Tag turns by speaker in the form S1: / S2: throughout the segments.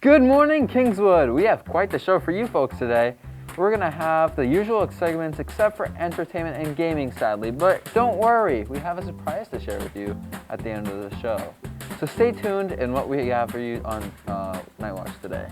S1: Good morning, Kingswood. We have quite the show for you folks today. We're gonna have the usual segments except for entertainment and gaming, sadly, but don't worry, we have a surprise to share with you at the end of the show. So stay tuned in what we have for you on Night Watch today.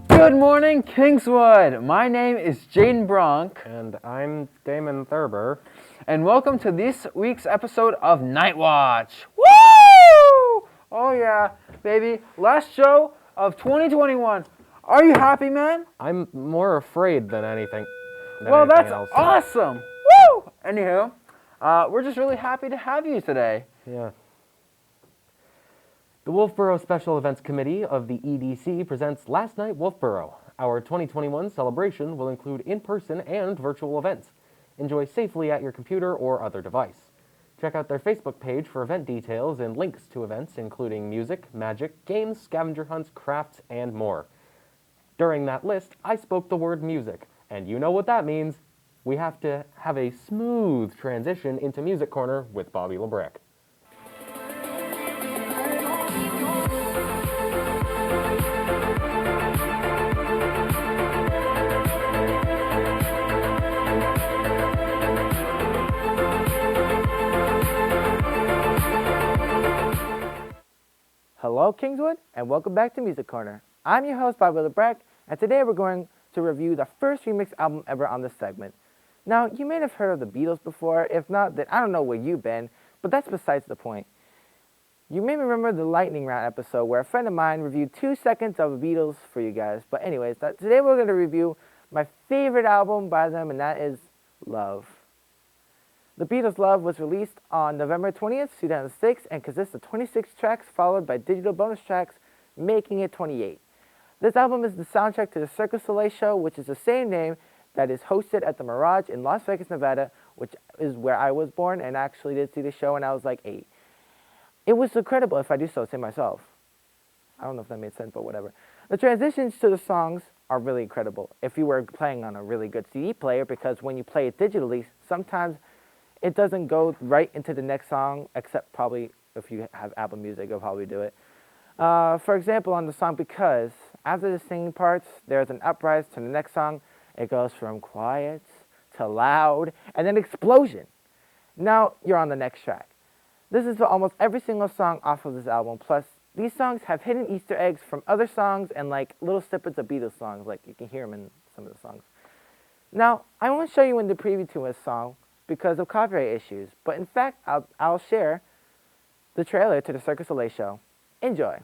S1: Good morning, Kingswood. My name is Jaden Bronk.
S2: And I'm Damon Thurber.
S1: And welcome to this week's episode of Night Watch. Woo! Oh yeah, baby. Last show of 2021. Are you happy, man?
S2: I'm more afraid than anything.
S1: Well, that's
S2: else.
S1: awesome. Woo! Anywho, we're just really happy to have you today.
S2: Yeah. The Wolfboro Special Events Committee of the EDC presents Last Night Wolfboro. Our 2021 celebration will include in-person and virtual events. Enjoy safely at your computer or other device. Check out their Facebook page for event details and links to events including music, magic, games, scavenger hunts, crafts, and more. During that list, I spoke the word music, and you know what that means. We have to have a smooth transition into Music Corner with Bobby LeBrec.
S3: Hello, Kingswood, and welcome back to Music Corner. I'm your host, Bobby LeBrec, and today we're going to review the first remix album ever on this segment. Now, you may have heard of the Beatles before. If not, then I don't know where you've been, but that's besides the point. You may remember the Lightning Round episode where a friend of mine reviewed 2 seconds of the Beatles for you guys. But anyways, today we're going to review my favorite album by them, and that is Love. The Beatles' Love was released on November 20th, 2006, and consists of 26 tracks followed by digital bonus tracks, making it 28. This album is the soundtrack to the Cirque du Soleil show, which is the same name that is hosted at the Mirage in Las Vegas, Nevada, which is where I was born, and I actually did see the show when I was like 8. It was incredible, if I do so say myself. I don't know if that made sense, but whatever. The transitions to the songs are really incredible if you were playing on a really good CD player, because when you play it digitally, sometimes it doesn't go right into the next song, except probably if you have Apple Music, you'll probably do it. For example, on the song Because, after the singing parts, there's an uprise to the next song. It goes from quiet to loud, and then explosion. Now you're on the next track. This is for almost every single song off of this album. Plus, these songs have hidden Easter eggs from other songs and like little snippets of Beatles songs. Like you can hear them in some of the songs. Now, I won't show you in the preview to this song because of copyright issues, but in fact, I'll share the trailer to the Cirque du Soleil show. Enjoy.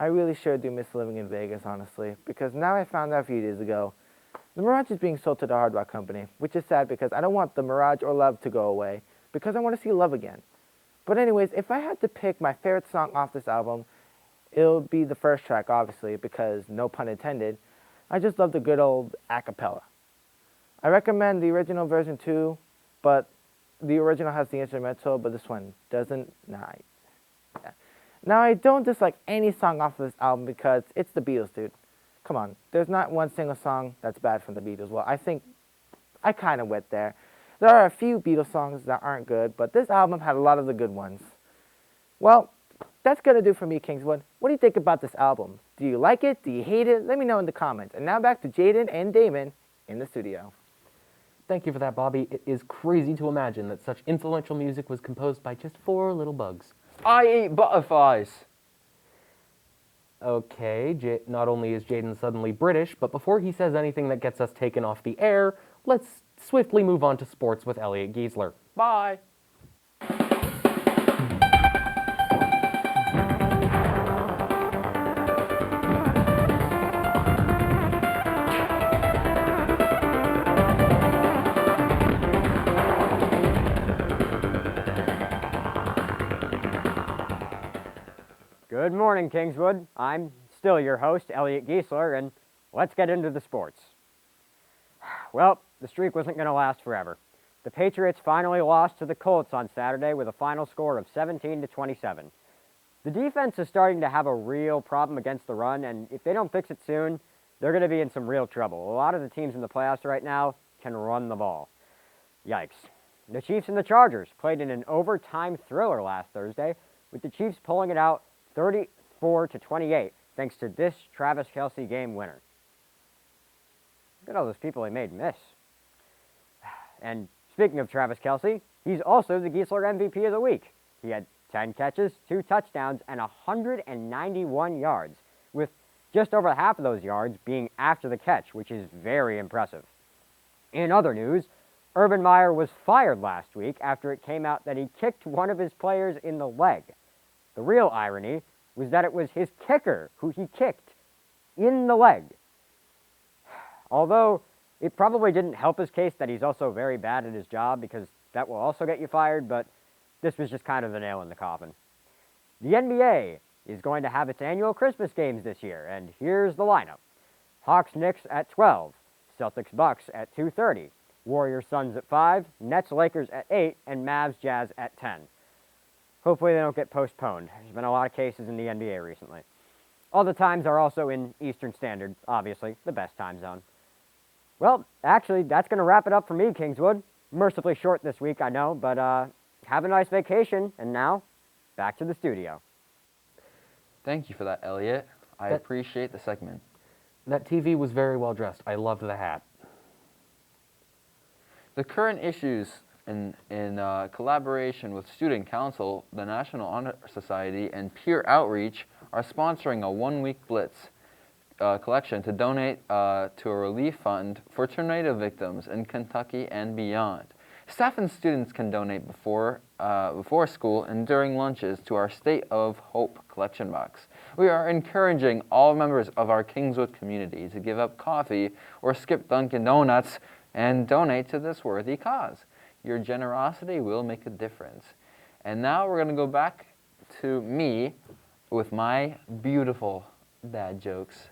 S3: I really sure do miss living in Vegas, honestly, because now I found out a few days ago, the Mirage is being sold to the Hard Rock Company, which is sad because I don't want the Mirage or Love to go away, because I want to see Love again. But anyways, if I had to pick my favorite song off this album, it'll be the first track, obviously, because, no pun intended, I just love the good old a cappella. I recommend the original version too, but the original has the instrumental, but this one doesn't. Yeah. Now, I don't dislike any song off of this album because it's the Beatles, dude. Come on, there's not one single song that's bad from the Beatles. Well, I think I kind of went there. There are a few Beatles songs that aren't good, but this album had a lot of the good ones. Well, that's going to do for me, Kingswood. What do you think about this album? Do you like it? Do you hate it? Let me know in the comments. And now back to Jaden and Damon in the studio.
S2: Thank you for that, Bobby. It is crazy to imagine that such influential music was composed by just 4 little bugs.
S1: I eat butterflies.
S2: Okay, not only is Jaden suddenly British, but before he says anything that gets us taken off the air, let's swiftly move on to sports with Elliot Giesler.
S1: Bye.
S4: Good morning, Kingswood. I'm still your host, Elliot Giesler, and let's get into the sports. Well, the streak wasn't going to last forever. The Patriots finally lost to the Colts on Saturday with a final score of 17-27. The defense is starting to have a real problem against the run, and if they don't fix it soon, they're going to be in some real trouble. A lot of the teams in the playoffs right now can run the ball. Yikes. The Chiefs and the Chargers played in an overtime thriller last Thursday, with the Chiefs pulling it out 34-28 thanks to this Travis Kelce game winner. Look at all those people they made miss. And speaking of Travis Kelce, he's also the Giesler MVP of the week. He had 10 catches, 2 touchdowns, and 191 yards, with just over half of those yards being after the catch, which is very impressive. In other news, Urban Meyer was fired last week after it came out that he kicked one of his players in the leg. The real irony was that it was his kicker who he kicked in the leg. Although it probably didn't help his case that he's also very bad at his job, because that will also get you fired, but this was just kind of the nail in the coffin. The NBA is going to have its annual Christmas games this year, and here's the lineup. Hawks-Knicks at 12, Celtics-Bucks at 2:30, Warriors-Suns at 5, Nets-Lakers at 8, and Mavs-Jazz at 10. Hopefully they don't get postponed. There's been a lot of cases in the NBA recently. All the times are also in Eastern Standard, obviously, the best time zone. Well, actually, that's going to wrap it up for me, Kingswood. Mercifully short this week, I know, but have a nice vacation, and now, back to the studio.
S1: Thank you for that, Elliot. I appreciate the segment.
S2: That TV was very well dressed. I loved the hat.
S1: The current issues in collaboration with Student Council, the National Honor Society, and Peer Outreach are sponsoring a one-week blitz collection to donate to a relief fund for tornado victims in Kentucky and beyond. Staff and students can donate before school and during lunches to our State of Hope collection box. We are encouraging all members of our Kingswood community to give up coffee or skip Dunkin' Donuts and donate to this worthy cause. Your generosity will make a difference. And now we're going to go back to me with my beautiful dad jokes.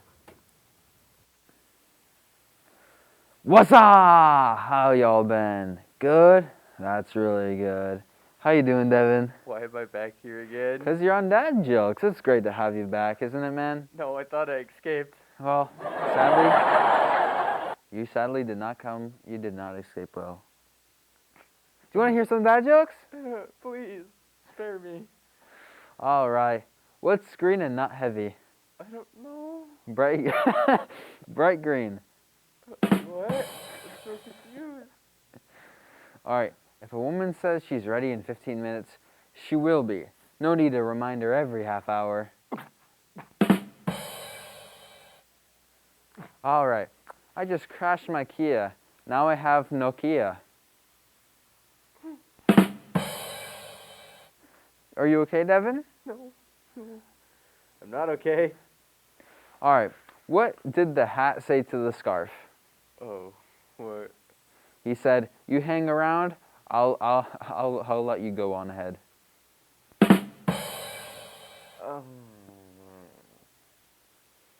S1: What's up? How y'all been? Good? That's really good. How you doing, Devin?
S5: Why am I back here again?
S1: Because you're on dad jokes. It's great to have you back, isn't it, man?
S5: No, I thought I escaped.
S1: Well, sadly, you sadly did not come. You did not escape well. Do you want to hear some dad jokes?
S5: Please, spare me.
S1: All right. What's green and not heavy?
S5: I don't know.
S1: Bright, bright green.
S5: What? I'm so confused.
S1: All right. If a woman says she's ready in 15 minutes, she will be. No need to remind her every half hour. All right. I just crashed my Kia. Now I have Nokia. Are you okay, Devin?
S5: No. I'm not okay.
S1: All right. What did the hat say to the scarf?
S5: Oh, what?
S1: He said, "You hang around, I'll let you go on ahead."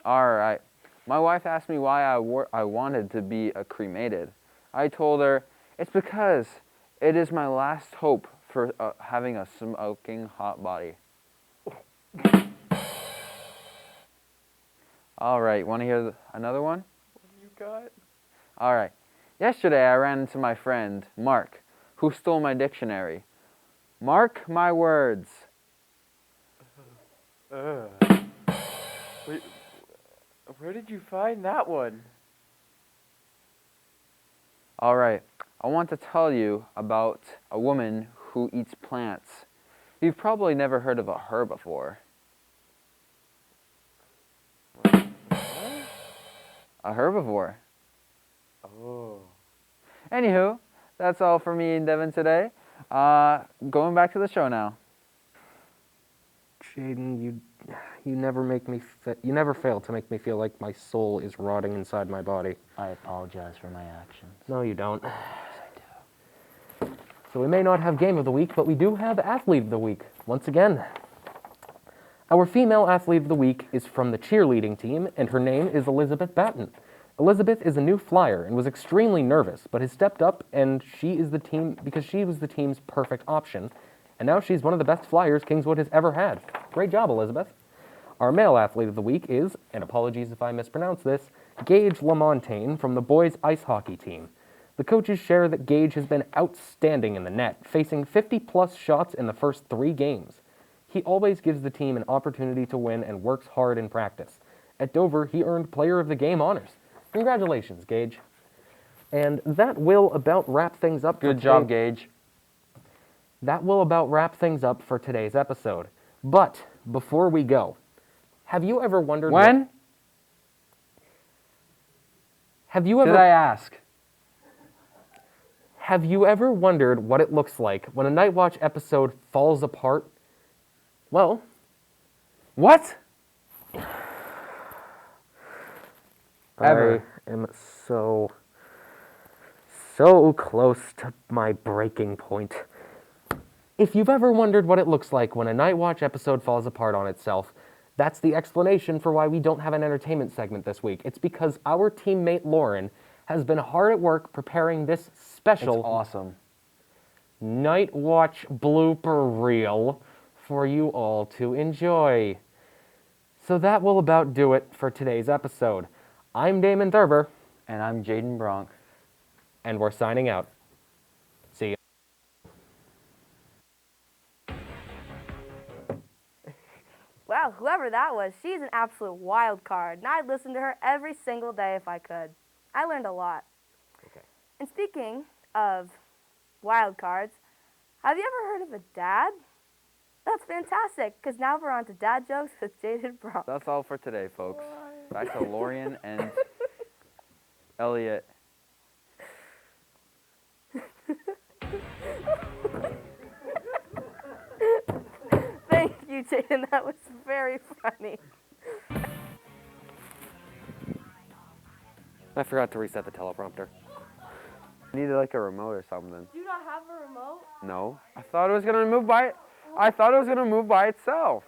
S1: All right. My wife asked me why I wanted to be cremated. I told her, it's because it is my last hope for having a smoking hot body. All right. Want to hear another one?
S5: What you got?
S1: All right. Yesterday I ran into my friend, Mark, who stole my dictionary. Mark my words.
S5: Wait, where did you find that one?
S1: All right. I want to tell you about a woman who eats plants. You've probably never heard of her before.
S5: What?
S1: A herbivore.
S5: Oh.
S1: Anywho, that's all for me and Devin today. Going back to the show now.
S2: Jaden, you never fail to make me feel like my soul is rotting inside my body.
S6: I apologize for my actions.
S2: No, you don't.
S6: Yes, I do.
S2: So we may not have Game of the Week, but we do have Athlete of the Week, once again. Our female athlete of the week is from the cheerleading team, and her name is Elizabeth Batten. Elizabeth is a new flyer and was extremely nervous, but has stepped up and she was the team's perfect option. And now she's one of the best flyers Kingswood has ever had. Great job, Elizabeth. Our male athlete of the week is, and apologies if I mispronounce this, Gage Lamontagne from the boys ice hockey team. The coaches share that Gage has been outstanding in the net, facing 50-plus shots in the first 3 games. He always gives the team an opportunity to win and works hard in practice. At Dover, he earned Player of the Game honors. Congratulations, Gage. And that will about wrap things up.
S1: Good job, Gage.
S2: That will about wrap things up for today's episode. But before we go, have you ever wondered
S1: When?
S2: Have you ever
S1: Did I ask?
S2: Have you ever wondered what it looks like when a Night Watch episode falls apart? Well,
S1: What?
S2: I am so close to my breaking point. If you've ever wondered what it looks like when a Night Watch episode falls apart on itself, that's the explanation for why we don't have an entertainment segment this week. It's because our teammate Lauren has been hard at work preparing this special
S1: It's awesome.
S2: Night Watch blooper reel for you all to enjoy. So that will about do it for today's episode. I'm Damon Thurber,
S1: And I'm Jaden Bronk.
S2: and we're signing out. See you.
S7: Wow, whoever that was, she's an absolute wild card, and I'd listen to her every single day if I could. I learned a lot.
S2: Okay.
S7: And speaking of wild cards, have you ever heard of a dad? That's fantastic, because now we're on to dad jokes with Jaden Bronk.
S1: That's all for today, folks. Back to Lorian and Elliot.
S7: Thank you, Jaden. That was very funny.
S2: I forgot to reset the teleprompter.
S1: I needed like a remote or something.
S7: Do you not have a remote?
S1: No. I thought it was gonna move by itself.